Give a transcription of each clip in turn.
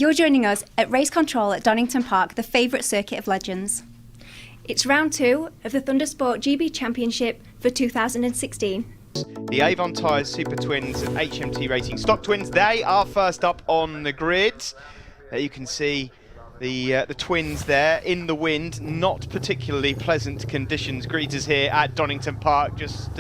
You're joining us at Race Control at Donington Park, the favourite circuit of legends. It's round 2 of the Thundersport GB Championship for 2016. The Avon tyres, Supertwins and HMT Racing Stocktwins, they are first up on the grid. There you can see the twins there in the wind, not particularly pleasant conditions. Greeters here at Donington Park, just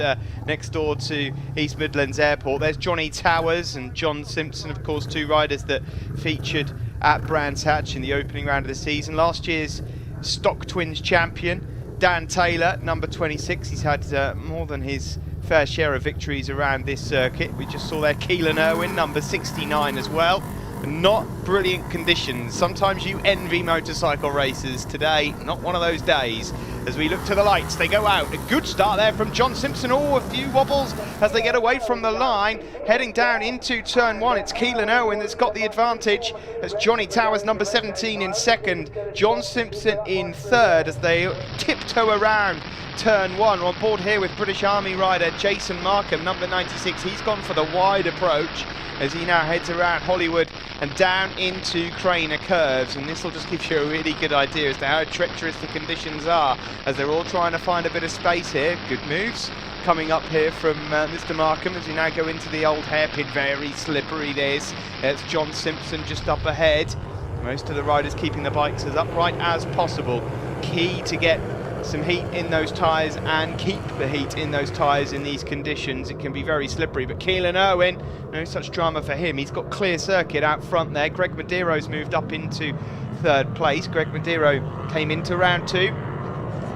next door to East Midlands Airport. There's Johnny Towers and John Simpson, of course, two riders that featured at Brands Hatch in the opening round of the season. Last year's Stocktwins champion, Dan Taylor, number 26. He's had more than his fair share of victories around this circuit. We just saw there Keelan Irwin, number 69 as well. Not brilliant conditions. Sometimes you envy motorcycle racers. Today, not one of those days. As we look to the lights, they go out. A good start there from John Simpson. Oh, a few wobbles as they get away from the line. Heading down into turn 1, it's Keelan Irwin that's got the advantage. As Johnny Towers, number 17, in second. John Simpson in third as they tiptoe around turn 1. We're on board here with British Army rider Jason Markham, number 96. He's gone for the wide approach as he now heads around Hollywood and down into Craner Curves, and this will just give you a really good idea as to how treacherous the conditions are as they're all trying to find a bit of space here. Good moves coming up here from Mr. Markham as we now go into the old hairpin. Very slippery this. It's John Simpson just up ahead. Most of the riders keeping the bikes as upright as possible. Key to get some heat in those tyres and keep the heat in those tyres in these conditions. It can be very slippery, but Keelan Irwin, no such drama for him. He's got clear circuit out front there. Greg Medeiros moved up into third place. Greg Medeiros came into round 2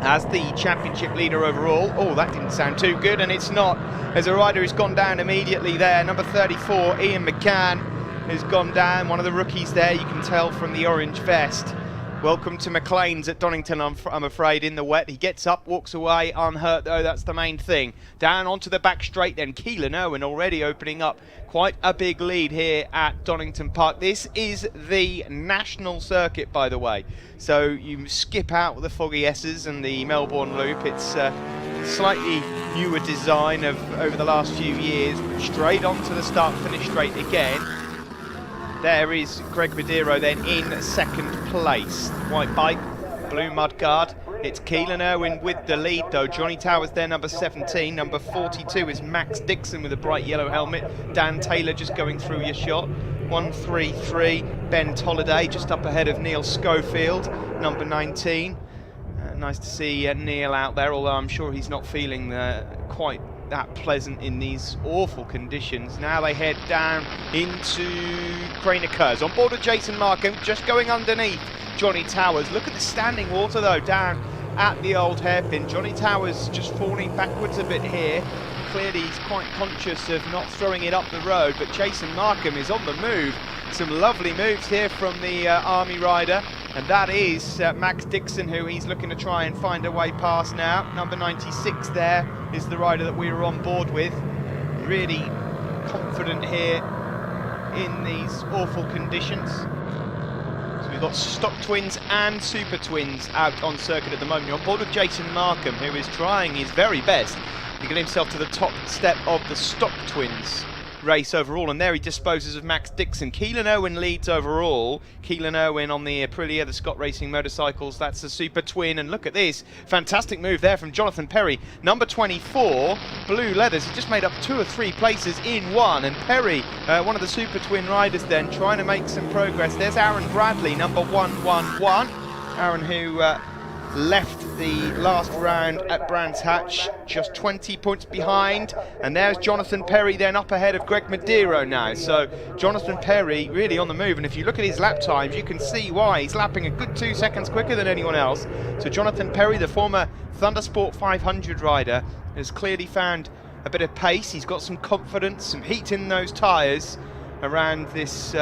as the championship leader overall. Oh, that didn't sound too good, and it's not. There's a rider who's gone down immediately there. Number 34, Ian McCann, has gone down. One of the rookies there, you can tell from the orange vest. Welcome to McLean's at Donington, I'm afraid, in the wet. He gets up, walks away unhurt, though. That's the main thing. Down onto the back straight then. Keelan Irwin already opening up quite a big lead here at Donington Park. This is the national circuit, by the way. So you skip out the Foggy S's and the Melbourne Loop. It's slightly newer design of over the last few years. Straight onto the start-finish straight again. There is Greg Medeiros then in second place. White bike, blue mudguard. It's Keelan Irwin with the lead though. Johnny Towers there, number 17. Number 42 is Max Dixon with a bright yellow helmet. Dan Taylor just going through your shot. 133, Ben Tolliday just up ahead of Neil Schofield, number 19. Nice to see Neil out there, although I'm sure he's not feeling quite that pleasant in these awful conditions. Now they head down into Craner Curves. On board with Jason Markham, just going underneath Johnny Towers. Look at the standing water though down at the old hairpin. Johnny Towers just falling backwards a bit here. Clearly he's quite conscious of not throwing it up the road, but Jason Markham is on the move. Some lovely moves here from the Army rider, and that is Max Dixon, who he's looking to try and find a way past now. Number 96 there is the rider that we were on board with. Really confident here in these awful conditions. So we've got Stocktwins and Supertwins out on circuit at the moment. You're on board with Jason Markham, who is trying his very best to get himself to the top step of the Stocktwins race overall, and there he disposes of Max Dixon. Keelan Irwin leads overall. Keelan Irwin on the Aprilia, the Scott Racing motorcycles. That's a super twin, and look at this fantastic move there from Jonathan Perry, number 24, blue leathers. He just made up 2 or 3 places in one, and Perry, one of the super twin riders then, trying to make some progress. There's Aaron Bradley, number 111. Aaron, who left the last round at Brands Hatch just 20 points behind, and there's Jonathan Perry then up ahead of Greg Medeiros now. So Jonathan Perry really on the move, and if you look at his lap times you can see why. He's lapping a good 2 seconds quicker than anyone else. So Jonathan Perry, the former Thundersport 500 rider, has clearly found a bit of pace. He's got some confidence, some heat in those tyres around this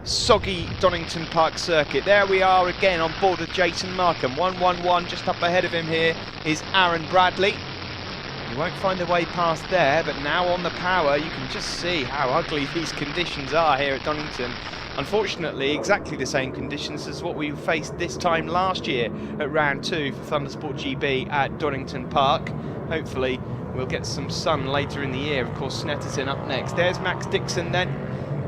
soggy Donington Park circuit. There we are again on board with Jason Markham. 111, just up ahead of him here is Aaron Bradley. He won't find a way past there, but now on the power you can just see how ugly these conditions are here at Donington. Unfortunately, exactly the same conditions as what we faced this time last year at round 2 for Thundersport GB at Donington Park. Hopefully we'll get some sun later in the year. Of course, Snetterton up next. There's Max Dixon then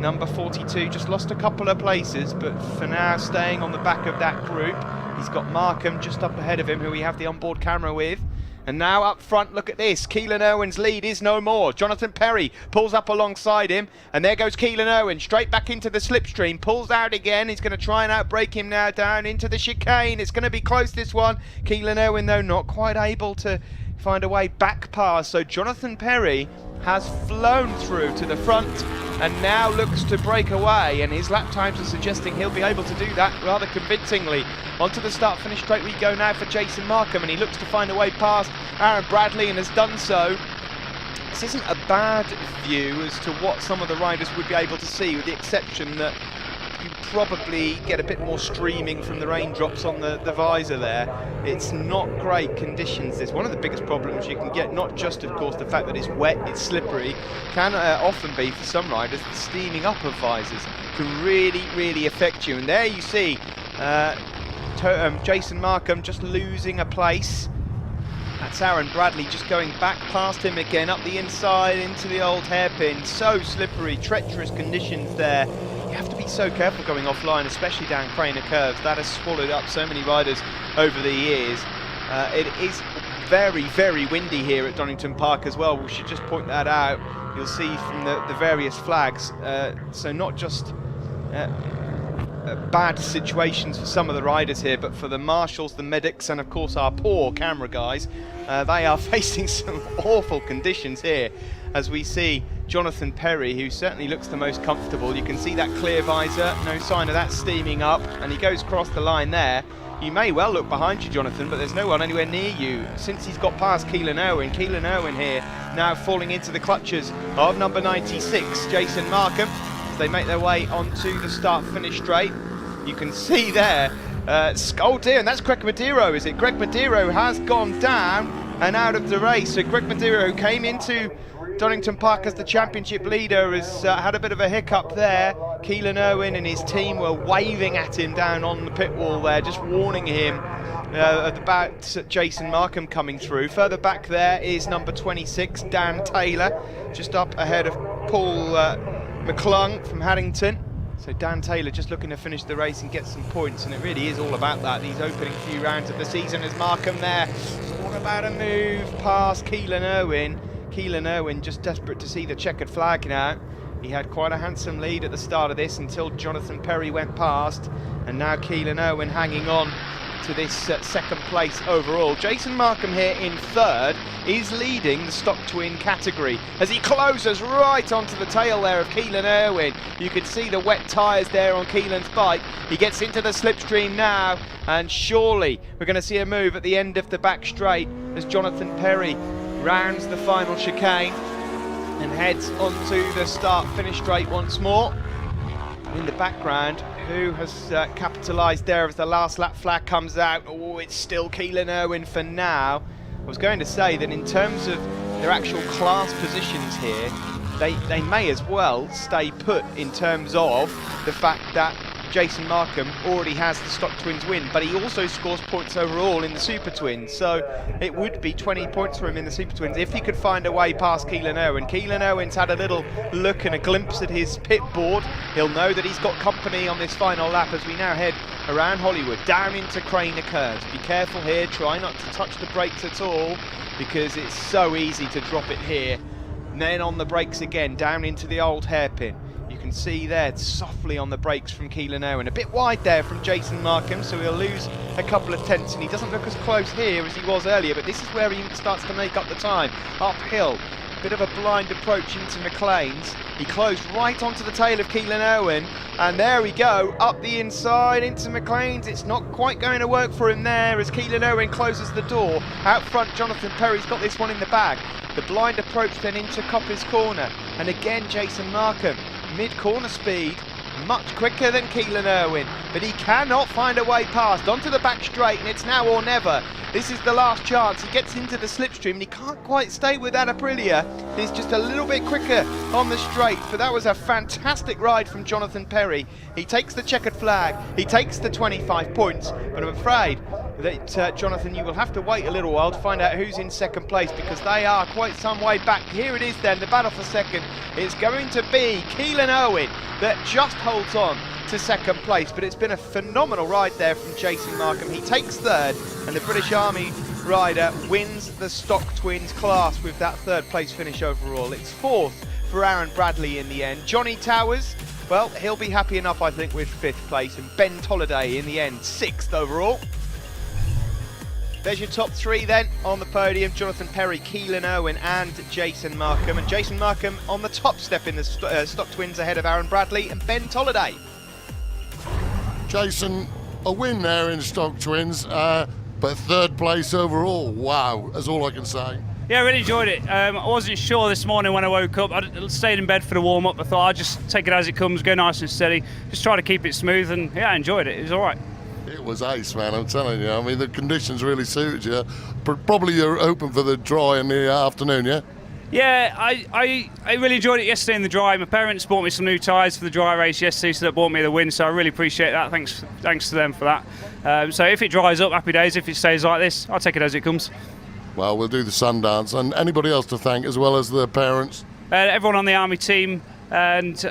number 42, just lost a couple of places, but for now staying on the back of that group. He's got Markham just up ahead of him, who we have the onboard camera with. And now up front, look at this. Keelan Irwin's lead is no more. Jonathan Perry pulls up alongside him. And there goes Keelan Irwin, straight back into the slipstream. Pulls out again. He's going to try and outbrake him now down into the chicane. It's going to be close, this one. Keelan Irwin, though, not quite able to find a way back past. So Jonathan Perry has flown through to the front and now looks to break away, and his lap times are suggesting he'll be able to do that rather convincingly. Onto the start finish straight we go now for Jason Markham, and he looks to find a way past Aaron Bradley and has done so. This isn't a bad view as to what some of the riders would be able to see, with the exception that you probably get a bit more streaming from the raindrops on the visor there. It's not great conditions. It's one of the biggest problems you can get, not just of course the fact that it's wet, it's slippery, can often be for some riders the steaming up of visors can really affect you. And there you see Jason Markham just losing a place. That's Aaron Bradley just going back past him again, up the inside into the old hairpin. So slippery, treacherous conditions there. You have to be so careful going offline, especially down Craner curves. That has swallowed up so many riders over the years. It is very windy here at Donington Park as well. We should just point that out. You'll see from the various flags. So not just bad situations for some of the riders here, but for the marshals, the medics, and of course our poor camera guys, they are facing some awful conditions here. As we see Jonathan Perry, who certainly looks the most comfortable. You can see that clear visor, no sign of that steaming up, and he goes across the line there. You may well look behind you, Jonathan, but there's no one anywhere near you since he's got past Keelan Irwin. Keelan Irwin here now falling into the clutches of number 96, Jason Markham, as they make their way onto the start-finish straight. You can see there, oh dear, and that's Greg Madero, is it? Greg Madero has gone down and out of the race. So Greg Madero, who came into Donington Park as the championship leader, has had a bit of a hiccup there. Keelan Irwin and his team were waving at him down on the pit wall there, just warning him about Jason Markham coming through. Further back there is number 26, Dan Taylor, just up ahead of Paul McClung from Haddington. So Dan Taylor just looking to finish the race and get some points, and it really is all about that, these opening few rounds of the season. As Markham there, all about a move past Keelan Irwin. Keelan Irwin just desperate to see the checkered flag now. He had quite a handsome lead at the start of this until Jonathan Perry went past, and now Keelan Irwin hanging on to this second place overall. Jason Markham here in third is leading the stock twin category as he closes right onto the tail there of Keelan Irwin. You can see the wet tyres there on Keelan's bike. He gets into the slipstream now, and surely we're going to see a move at the end of the back straight as Jonathan Perry rounds the final chicane and heads onto the start-finish straight once more. In the background, who has capitalised there as the last lap flag comes out? Oh, it's still Keelan Irwin for now. I was going to say that in terms of their actual class positions here, they may as well stay put in terms of the fact that Jason Markham already has the Stock Twins win, but he also scores points overall in the Super Twins, so it would be 20 points for him in the Super Twins if he could find a way past Keelan Irwin. Keelan Irwin's had a little look and a glimpse at his pit board. He'll know that he's got company on this final lap as we now head around Hollywood, down into Craner curves. Be careful here, try not to touch the brakes at all, because it's so easy to drop it here. And then on the brakes again, down into the old hairpin. You can see there softly on the brakes from Keelan Irwin. A bit wide there from Jason Markham, so he'll lose a couple of tenths, and he doesn't look as close here as he was earlier, but this is where he starts to make up the time. Uphill, bit of a blind approach into McLean's. He closed right onto the tail of Keelan Irwin, and there we go, up the inside into McLean's. It's not quite going to work for him there as Keelan Irwin closes the door. Out front, Jonathan Perry's got this one in the bag. The blind approach then into Coppice Corner, and again Jason Markham, mid-corner speed, much quicker than Keelan Irwin, but he cannot find a way past onto the back straight, and it's now or never. This is the last chance. He gets into the slipstream and he can't quite stay with that Aprilia. He's just a little bit quicker on the straight, but that was a fantastic ride from Jonathan Perry. He takes the checkered flag, he takes the 25 points, but I'm afraid that, Jonathan, you will have to wait a little while to find out who's in second place, because they are quite some way back. Here it is then, the battle for second. It's going to be Keelan Irwin that just holds on to second place, but it's been a phenomenal ride there from Jason Markham. He takes third, and the British Army rider wins the Stocktwins class with that third place finish overall. It's fourth for Aaron Bradley in the end. Johnny Towers, well, he'll be happy enough, I think, with fifth place, and Ben Tolliday in the end, sixth overall. There's your top three then on the podium: Jonathan Perry, Keelan Irwin and Jason Markham. And Jason Markham on the top step in the Stocktwins ahead of Aaron Bradley and Ben Tolliday. Jason, a win there in Stocktwins, but third place overall. Wow, that's all I can say. Yeah, I really enjoyed it. I wasn't sure this morning when I woke up. I stayed in bed for the warm-up. I thought I'd just take it as it comes, go nice and steady, just try to keep it smooth, and yeah, I enjoyed it. It was all right. It was ace, man, I'm telling you. I mean, the conditions really suited you. Probably you're open for the dry in the afternoon, yeah? Yeah, I really enjoyed it yesterday in the dry. My parents bought me some new tyres for the dry race yesterday, so that bought me the win, so I really appreciate that. Thanks to them for that. So if it dries up, happy days. If it stays like this, I'll take it as it comes. Well, we'll do the Sundance. And anybody else to thank as well as the parents? Everyone on the Army team, and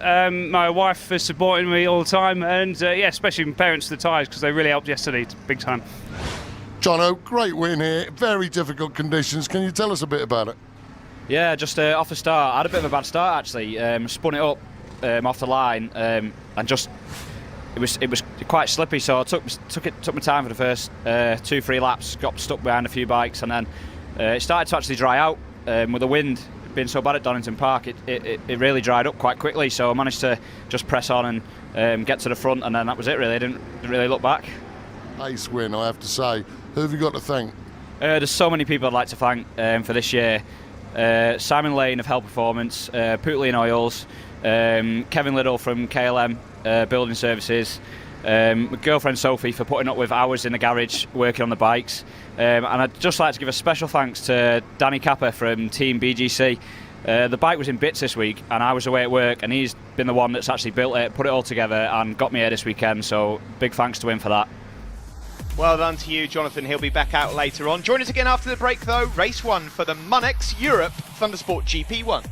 my wife for supporting me all the time, and yeah, especially my parents for the tyres, because they really helped yesterday big time. Jono, great win here. Very difficult conditions. Can you tell us a bit about it? Yeah, just off the start, I had a bit of a bad start actually. Spun it up off the line, and just it was quite slippy. So I took my time for the first 2-3 laps. Got stuck behind a few bikes, and then it started to actually dry out with the wind being so bad at Donington Park. It really dried up quite quickly. So I managed to just press on and get to the front, and then that was it. Really, I didn't really look back. Ace win, I have to say. Who have you got to thank? There's so many people I'd like to thank for this year. Simon Lane of Hell Performance, Pootlian Oils, Kevin Liddell from KLM Building Services, my girlfriend Sophie for putting up with hours in the garage working on the bikes, and I'd just like to give a special thanks to Danny Capper from Team BGC. The bike was in bits this week and I was away at work, and he's been the one that's actually built it, put it all together and got me here this weekend, so big thanks to him for that. Well done to you, Jonathan. He'll be back out later on. Join us again after the break, though. Race 1 for the Monex Europe Thundersport GP1.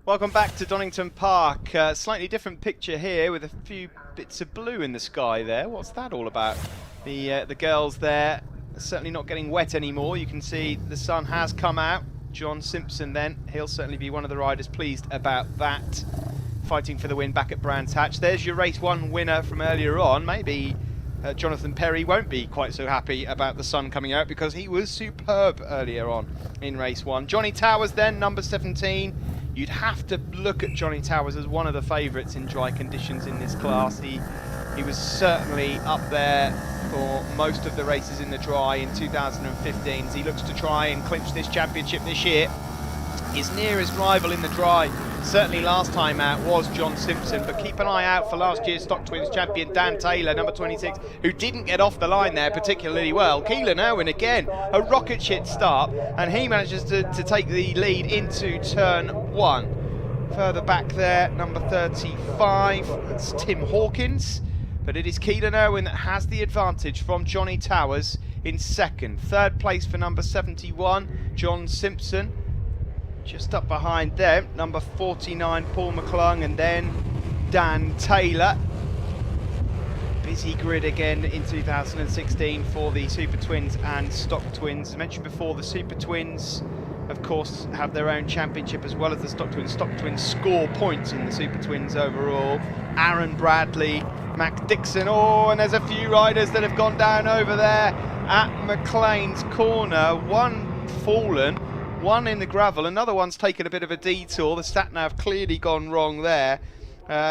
Welcome back to Donington Park. Slightly different picture here with a few bits of blue in the sky there. What's that all about? The girls there are certainly not getting wet anymore. You can see the sun has come out. John Simpson then, he'll certainly be one of the riders pleased about that. Fighting for the win back at Brands Hatch. There's your race 1 winner from earlier on. Maybe Jonathan Perry won't be quite so happy about the sun coming out, because he was superb earlier on in race 1. Johnny Towers then, number 17. You'd have to look at Johnny Towers as one of the favourites in dry conditions in this class. He was certainly up there for most of the races in the dry in 2015, as he looks to try and clinch this championship this year. His nearest rival in the dry, certainly last time out, was John Simpson, but keep an eye out for last year's Stocktwins champion Dan Taylor, number 26, who didn't get off the line there particularly well. Keelan Irwin again, a rocket ship start, and he manages to take the lead into turn 1. Further back there, number 35, it's Tim Hawkins, but it is Keelan Irwin that has the advantage from Johnny Towers in second. Third place for number 71, John Simpson. Just up behind them, number 49, Paul McClung, and then Dan Taylor. busy grid again in 2016 for the Supertwins and Stocktwins. As mentioned before, the Supertwins, of course, have their own championship as well as the Stocktwins. Stocktwins score points in the Supertwins overall. Aaron Bradley, Max Dixon, and there's a few riders that have gone down over there at McLean's corner. One fallen, one in the gravel, another one's taken a bit of a detour. The sat-nav clearly gone wrong there.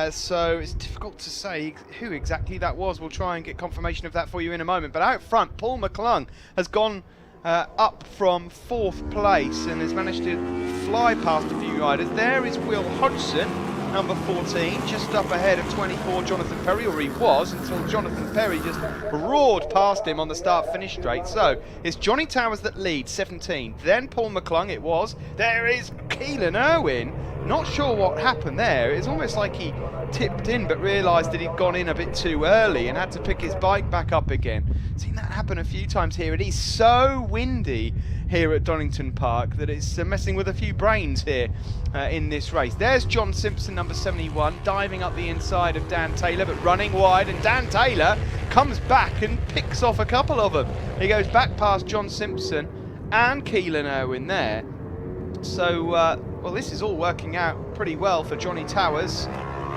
So it's difficult to say who exactly that was. We'll try and get confirmation of that for you in a moment. But out front, Paul McClung has gone up from 4th place and has managed to fly past a few riders. There is Will Hodgson, number 14, just up ahead of 24 Jonathan Perry, or he was, until Jonathan Perry just roared past him on the start-finish straight. So it's Johnny Towers that leads, 17. Then Paul McClung, it was. There is Keelan Irwin. Not sure what happened there. It's almost like he tipped in but realised that he'd gone in a bit too early and had to pick his bike back up again. Seen that happen a few times here. It is so windy here at Donington Park that it's messing with a few brains here in this race. There's John Simpson, number 71, diving up the inside of Dan Taylor, but running wide, and Dan Taylor comes back and picks off a couple of them. He goes back past John Simpson and Keelan Irwin there. So, well, this is all working out pretty well for Johnny Towers.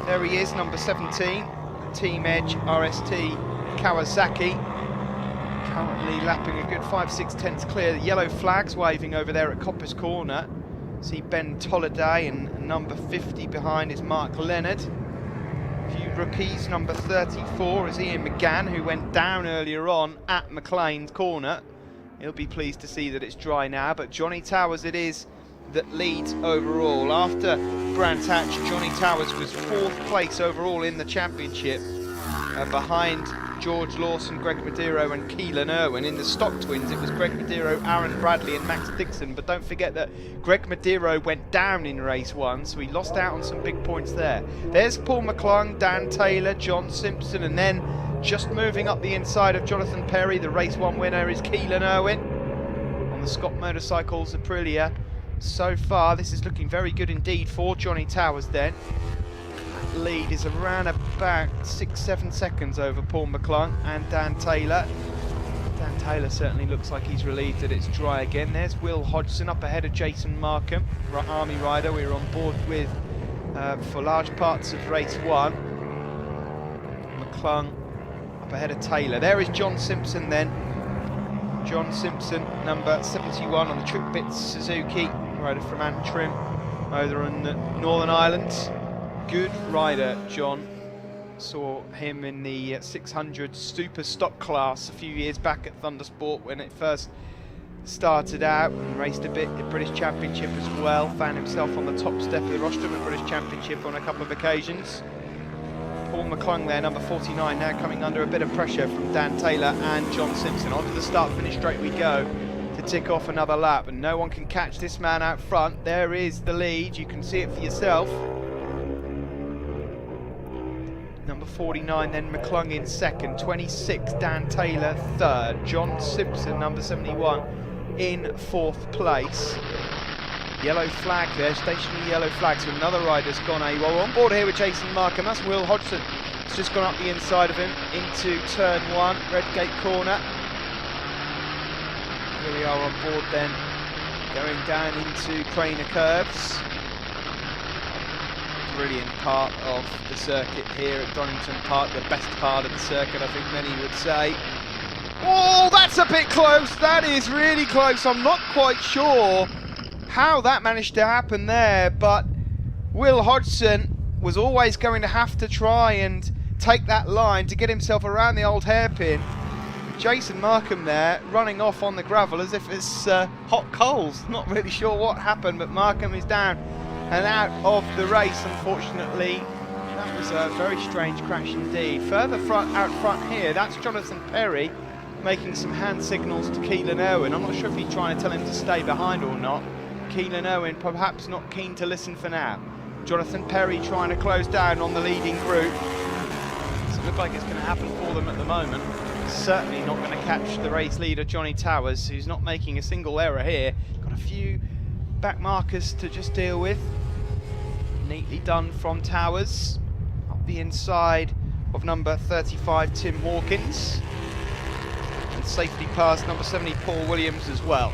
There he is, number 17, Team Edge RST Kawasaki. Currently lapping a good 5-6 tenths clear. The yellow flags waving over there at Coppice Corner. See Ben Tolliday, and number 50 behind is Mark Leonard. A few rookies, number 34 is Ian McGann, who went down earlier on at McLean's Corner. He'll be pleased to see that it's dry now, but Johnny Towers it is that leads overall. After Brands Hatch, Johnny Towers was 4th place overall in the championship, behind George Lawson, Greg Madero and Keelan Irwin. In the Stocktwins, it was Greg Madero, Aaron Bradley and Max Dixon, but don't forget that Greg Madero went down in race 1, so he lost out on some big points there. There's Paul McClung, Dan Taylor, John Simpson, and then just moving up the inside of Jonathan Perry, the race 1 winner is Keelan Irwin on the Scott Motorcycles Aprilia. So far, this is looking very good indeed for Johnny Towers then. That lead is around about 6-7 seconds over Paul McClung and Dan Taylor. Dan Taylor certainly looks like he's relieved that it's dry again. There's Will Hodgson up ahead of Jason Markham, Army rider we were on board with for large parts of race 1. McClung up ahead of Taylor. There is John Simpson then. John Simpson, number 71 on the Trick Bits Suzuki, rider from Antrim, over in the Northern Ireland. Good rider, John. Saw him in the 600 Super Stock class a few years back at Thundersport when it first started out, and raced a bit at the British Championship as well. Found himself on the top step of the rostrum at British Championship on a couple of occasions. Paul McClung there, number 49, now coming under a bit of pressure from Dan Taylor and John Simpson. Onto the start-finish straight we go to tick off another lap, and no one can catch this man out front. There is the lead, you can see it for yourself. Number 49 then McClung in second, 26 Dan Taylor third, John Simpson number 71 in 4th place. Yellow flag there, stationary yellow flag, so another rider's gone AWOL. We're on board here with Jason Markham, that's Will Hodgson. It's just gone up the inside of him into turn 1, Redgate corner. Here we are on board then, going down into Craner Curves. Brilliant part of the circuit here at Donington Park, the best part of the circuit I think many would say. Oh, that's a bit close, that is really close. I'm not quite sure how that managed to happen there, but Will Hodgson was always going to have to try and take that line to get himself around the old hairpin. Jason Markham there running off on the gravel as if it's hot coals. Not really sure what happened, but Markham is down and out of the race, unfortunately. That was a very strange crash indeed. Further out front here, that's Jonathan Perry making some hand signals to Keelan Irwin. I'm not sure if he's trying to tell him to stay behind or not. Keelan Irwin perhaps not keen to listen for now. Jonathan Perry trying to close down on the leading group. Doesn't look like it's going to happen for them at the moment. Certainly not going to catch the race leader Johnny Towers, who's not making a single error here. Got a few back markers to just deal with. Neatly done from Towers. Up the inside of number 35, Tim Hawkins. And safely past number 70, Paul Williams as well.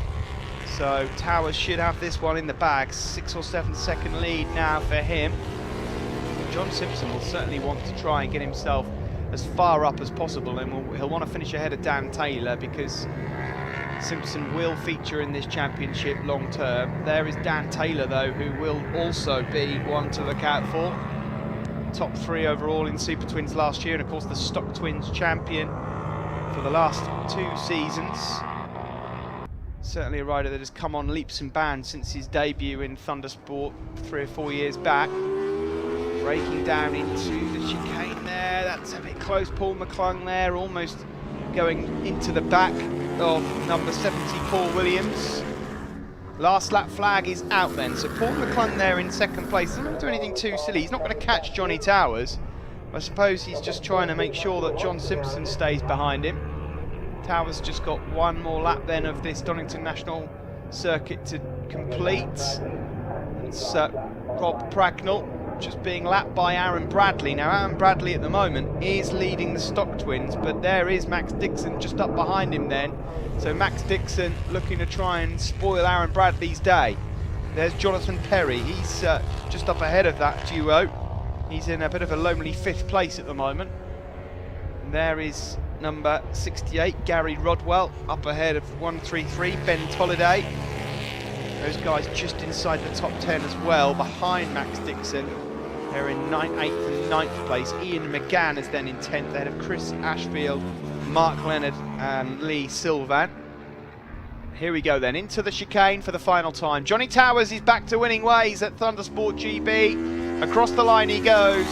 So Towers should have this one in the bag. 6 or 7 second lead now for him. John Simpson will certainly want to try and get himself as far up as possible, and he'll want to finish ahead of Dan Taylor, because Simpson will feature in this championship long term. There is Dan Taylor though, who will also be one to look out for. Top 3 overall in Supertwins last year, and of course the Stocktwins champion for the last 2 seasons. Certainly a rider that has come on leaps and bounds since his debut in Thundersport 3 or 4 years back. Breaking down into the chicane there, that's a bit close. Paul McClung there, almost going into the back of number 70, Paul Williams. Last lap flag is out then, so Paul McClung there in second place. He's not going to do anything too silly, he's not going to catch Johnny Towers. I suppose he's just trying to make sure that John Simpson stays behind him. Towers just got one more lap then of this Donington National Circuit to complete. It's Rob Pragnell just being lapped by Aaron Bradley. Now Aaron Bradley at the moment is leading the Stocktwins, but there is Max Dixon just up behind him then. So Max Dixon looking to try and spoil Aaron Bradley's day. There's Jonathan Perry, he's just up ahead of that duo. He's in a bit of a lonely 5th place at the moment. And there is number 68, Gary Rodwell, up ahead of 133, Ben Tolliday. Those guys just inside the top 10 as well, behind Max Dixon. They're in 8th and 9th place. Ian McGann is then in 10th, ahead of Chris Ashfield, Mark Leonard and Lee Sylvan. Here we go then, into the chicane for the final time. Johnny Towers is back to winning ways at Thundersport GB. Across the line he goes.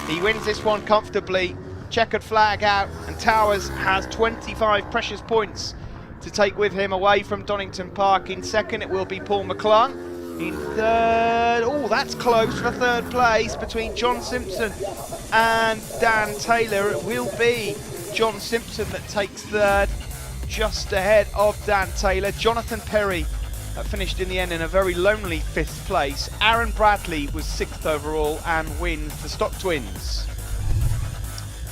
He wins this one comfortably. Checkered flag out, and Towers has 25 precious points to take with him away from Donington Park. In second it will be Paul McClung. In third, oh that's close for 3rd place between John Simpson and Dan Taylor. It will be John Simpson that takes 3rd, just ahead of Dan Taylor. Jonathan Perry finished in the end in a very lonely 5th place. Aaron Bradley was 6th overall and wins the Stocktwins.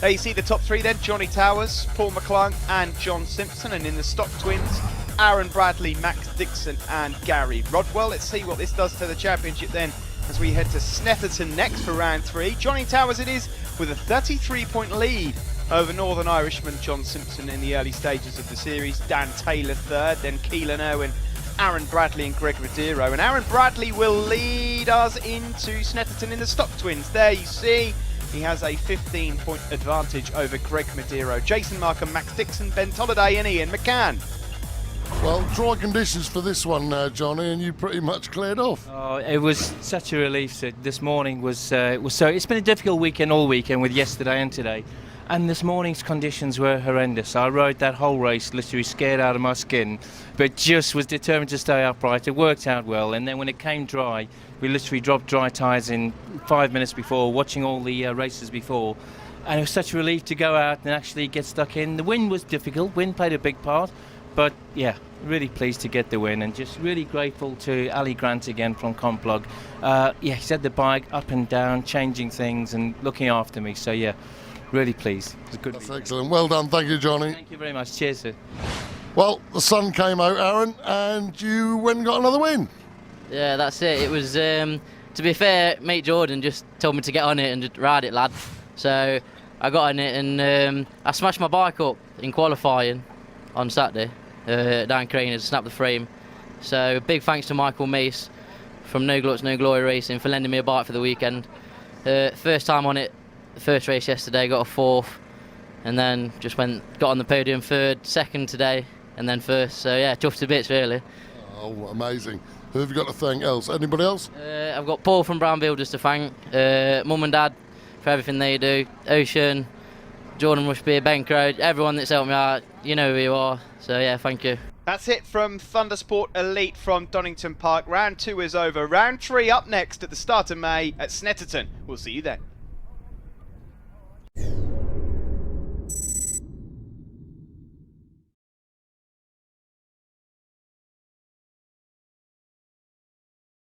There you see the top 3 then, Johnny Towers, Paul McClung and John Simpson, and in the Stocktwins, Aaron Bradley, Max Dixon and Gary Rodwell. Let's see what this does to the championship then as we head to Snetterton next for round 3. Johnny Towers it is, with a 33-point lead over Northern Irishman John Simpson in the early stages of the series. Dan Taylor 3rd, then Keelan Irwin, Aaron Bradley and Greg Rodero. And Aaron Bradley will lead us into Snetterton in the Stocktwins. There you see, he has a 15-point advantage over Greg Madero. Jason Markham, Max Dixon, Ben Tolliday and Ian McCann. Well, dry conditions for this one, Johnny, and you pretty much cleared off. Oh, it was such a relief. Sid. This morning was so. It's been a difficult weekend all weekend with yesterday and today, and this morning's conditions were horrendous. I rode that whole race literally scared out of my skin, but just was determined to stay upright. It worked out well, and then when it came dry, we literally dropped dry tyres in 5 minutes before, watching all the races before, and it was such a relief to go out and actually get stuck in. The wind was difficult. Wind played a big part. But yeah, really pleased to get the win, and just really grateful to Ali Grant again from Complog. Yeah, he's had the bike up and down, changing things and looking after me. So yeah, really pleased. It was good. That's excellent. Well done. Thank you, Johnny. Thank you very much. Cheers, sir. Well, the sun came out, Aaron, and you went and got another win. Yeah, that's it. It was, to be fair, mate Jordan just told me to get on it and just ride it, lad. So I got on it, and I smashed my bike up in qualifying on Saturday. Down Crane has snapped the frame. So big thanks to Michael Mace from No Gluts No Glory Racing for lending me a bike for the weekend. First time on it, first race yesterday, got a 4th, and then just got on the podium 3rd, 2nd today, and then 1st. So yeah, chuffed to bits really. Oh, amazing. Who have you got to thank else? Anybody else? I've got Paul from Brown Builders to thank, Mum and Dad for everything they do, Ocean, Jordan Rushby, Ben Crow, everyone that's helped me out. You know who you are. So yeah, thank you. That's it from Thundersport Elite from Donington Park. Round 2 is over. Round 3 up next at the start of May at Snetterton. We'll see you then.